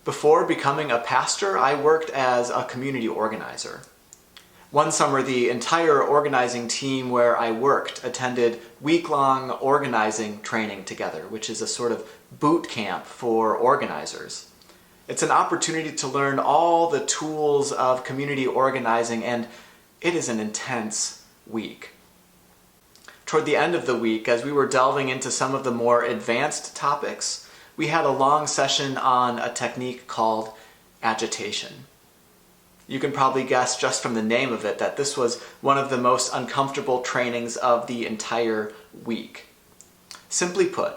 Before becoming a pastor, I worked as a community organizer. One summer, the entire organizing team where I worked attended week-long organizing training together, which is a sort of boot camp for organizers. It's an opportunity to learn all the tools of community organizing, and it is an intense week. Toward the end of the week, as we were delving into some of the more advanced topics, we had a long session on a technique called agitation. You can probably guess just from the name of it that this was one of the most uncomfortable trainings of the entire week. Simply put,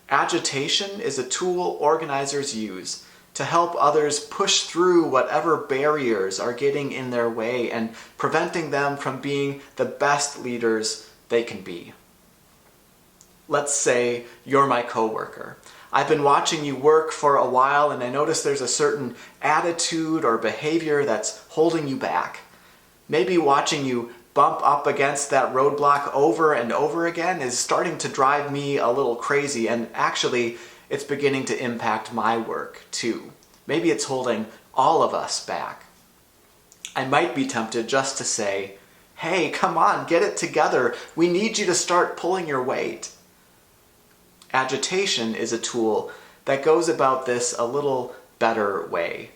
agitation is a tool organizers use to help others push through whatever barriers are getting in their way and preventing them from being the best leaders they can be. Let's say you're my coworker. I've been watching you work for a while and I notice there's a certain attitude or behavior that's holding you back. Maybe watching you bump up against that roadblock over and over again is starting to drive me a little crazy, and actually it's beginning to impact my work too. Maybe it's holding all of us back. I might be tempted just to say, "Hey, come on, get it together. We need you to start pulling your weight." Agitation is a tool that goes about this a little better way.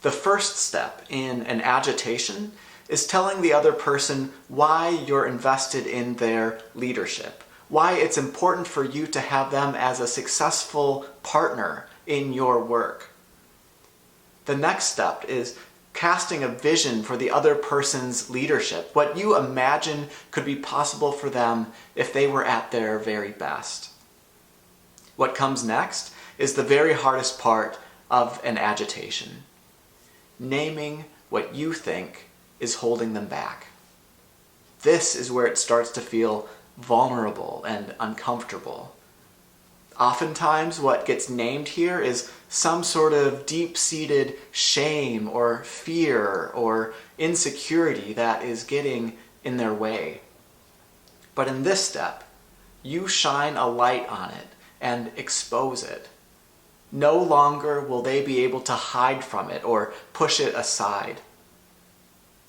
The first step in an agitation is telling the other person why you're invested in their leadership, why it's important for you to have them as a successful partner in your work. The next step is casting a vision for the other person's leadership, what you imagine could be possible for them if they were at their very best. What comes next is the very hardest part of an agitation: naming what you think is holding them back. This is where it starts to feel vulnerable and uncomfortable. Oftentimes, what gets named here is some sort of deep-seated shame or fear or insecurity that is getting in their way. But in this step, you shine a light on it and expose it. No longer will they be able to hide from it or push it aside.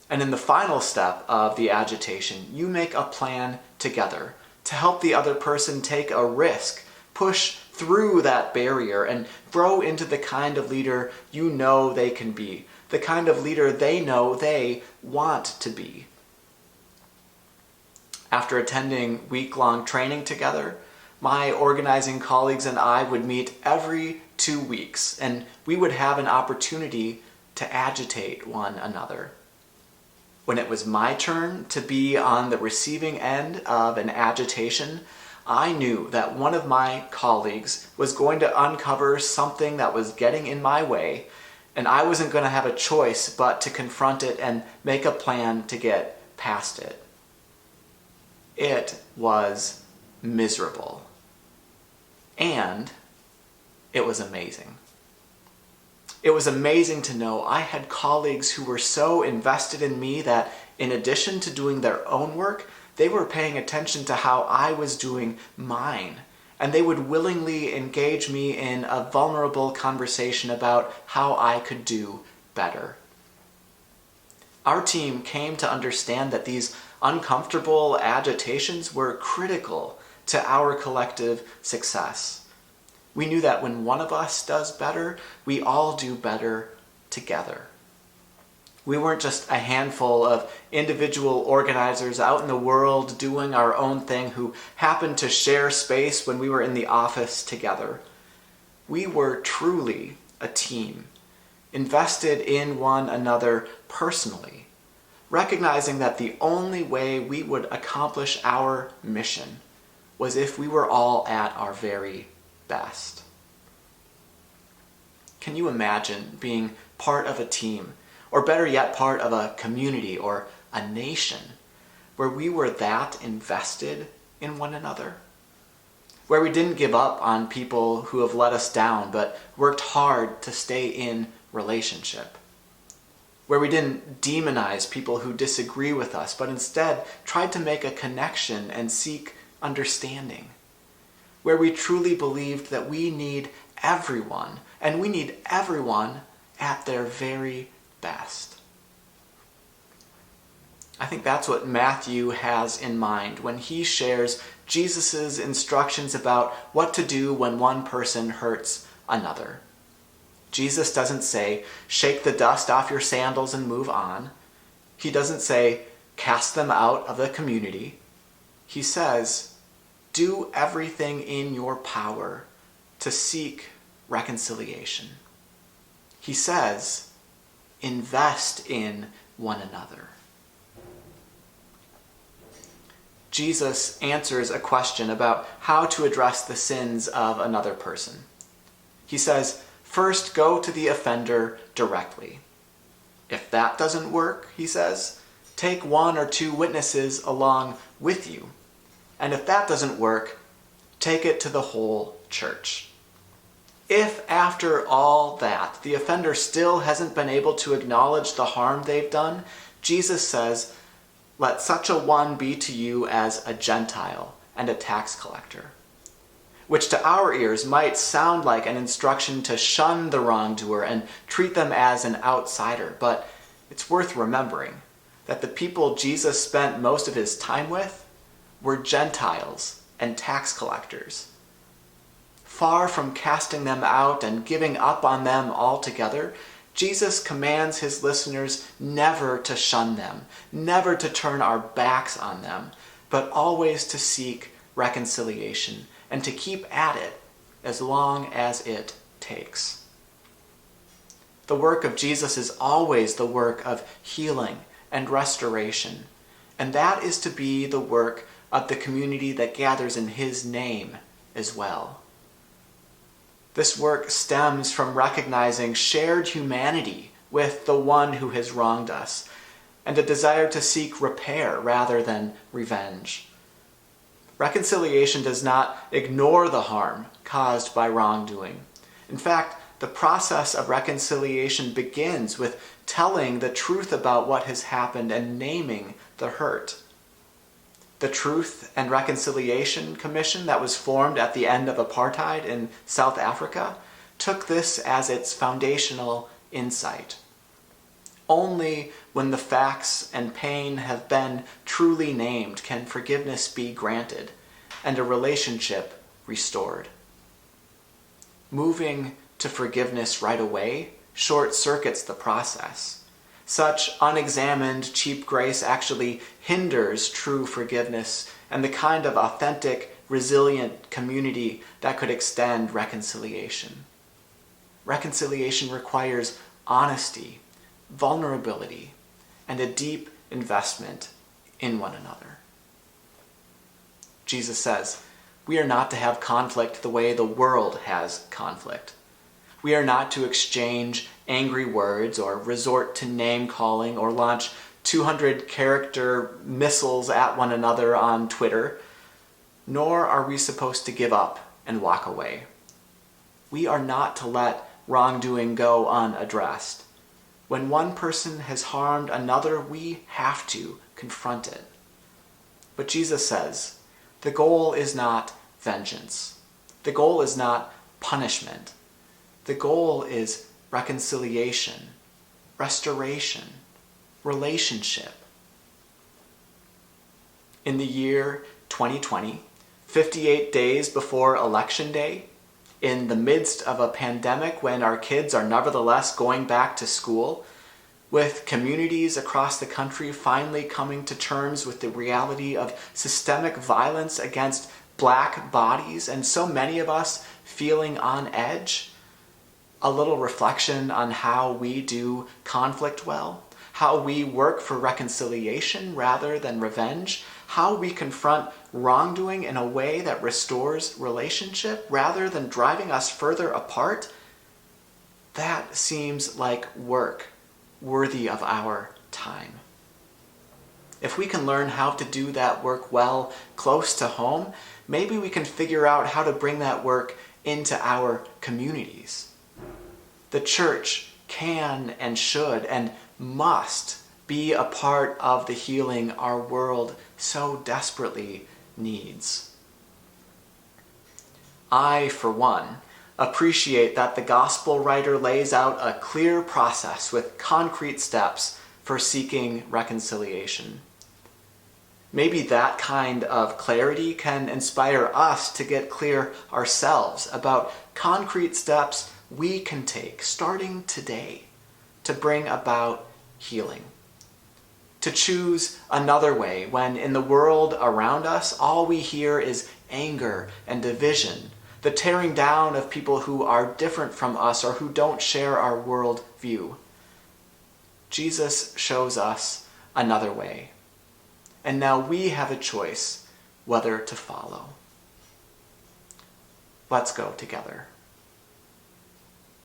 And in the final step of the agitation, you make a plan together to help the other person take a risk, push through that barrier, and grow into the kind of leader you know they can be, the kind of leader they know they want to be. After attending week-long training together, my organizing colleagues and I would meet every 2 weeks, and we would have an opportunity to agitate one another. When it was my turn to be on the receiving end of an agitation, I knew that one of my colleagues was going to uncover something that was getting in my way, and I wasn't going to have a choice but to confront it and make a plan to get past it. It was miserable. And it was amazing. It was amazing to know I had colleagues who were so invested in me that in addition to doing their own work, they were paying attention to how I was doing mine, and they would willingly engage me in a vulnerable conversation about how I could do better. Our team came to understand that these uncomfortable agitations were critical to our collective success. We knew that when one of us does better, we all do better together. We weren't just a handful of individual organizers out in the world doing our own thing who happened to share space when we were in the office together. We were truly a team, invested in one another personally, recognizing that the only way we would accomplish our mission was if we were all at our very best. Can you imagine being part of a team, or better yet, part of a community or a nation, where we were that invested in one another? Where we didn't give up on people who have let us down, but worked hard to stay in relationship? Where we didn't demonize people who disagree with us, but instead tried to make a connection and seek understanding? where we truly believed that we need everyone, and we need everyone at their very best. I think that's what Matthew has in mind when he shares Jesus' instructions about what to do when one person hurts another. Jesus doesn't say, shake the dust off your sandals and move on. He doesn't say, cast them out of the community. He says, do everything in your power to seek reconciliation. He says, invest in one another. Jesus answers a question about how to address the sins of another person. He says, first go to the offender directly. If that doesn't work, he says, take 1 or 2 witnesses along with you. And if that doesn't work, take it to the whole church. If after all that, the offender still hasn't been able to acknowledge the harm they've done, Jesus says, let such a one be to you as a Gentile and a tax collector. Which to our ears might sound like an instruction to shun the wrongdoer and treat them as an outsider, but it's worth remembering that the people Jesus spent most of his time with were Gentiles and tax collectors. Far from casting them out and giving up on them altogether, Jesus commands his listeners never to shun them, never to turn our backs on them, but always to seek reconciliation and to keep at it as long as it takes. The work of Jesus is always the work of healing and restoration, and that is to be the work of the community that gathers in his name as well. This work stems from recognizing shared humanity with the one who has wronged us, and a desire to seek repair rather than revenge. Reconciliation does not ignore the harm caused by wrongdoing. In fact, the process of reconciliation begins with telling the truth about what has happened and naming the hurt. The Truth and Reconciliation Commission that was formed at the end of apartheid in South Africa took this as its foundational insight. Only when the facts and pain have been truly named can forgiveness be granted and a relationship restored. Moving to forgiveness right away short-circuits the process. Such unexamined, cheap grace actually hinders true forgiveness and the kind of authentic, resilient community that could extend reconciliation. Reconciliation requires honesty, vulnerability, and a deep investment in one another. Jesus says, we are not to have conflict the way the world has conflict. We are not to exchange angry words or resort to name-calling or launch 200-character missiles at one another on Twitter, nor are we supposed to give up and walk away. We are not to let wrongdoing go unaddressed. When one person has harmed another, we have to confront it. But Jesus says, the goal is not vengeance. The goal is not punishment. The goal is reconciliation, restoration, relationship. In the year 2020, 58 days before Election Day, in the midst of a pandemic when our kids are nevertheless going back to school, with communities across the country finally coming to terms with the reality of systemic violence against Black bodies, and so many of us feeling on edge, a little reflection on how we do conflict well, how we work for reconciliation rather than revenge, how we confront wrongdoing in a way that restores relationship rather than driving us further apart, that seems like work worthy of our time. If we can learn how to do that work well close to home, maybe we can figure out how to bring that work into our communities. The church can and should and must be a part of the healing our world so desperately needs. I, for one, appreciate that the gospel writer lays out a clear process with concrete steps for seeking reconciliation. Maybe that kind of clarity can inspire us to get clear ourselves about concrete steps we can take starting today to bring about healing. To choose another way when in the world around us all we hear is anger and division, the tearing down of people who are different from us or who don't share our world view. Jesus shows us another way. And now we have a choice whether to follow. Let's go together.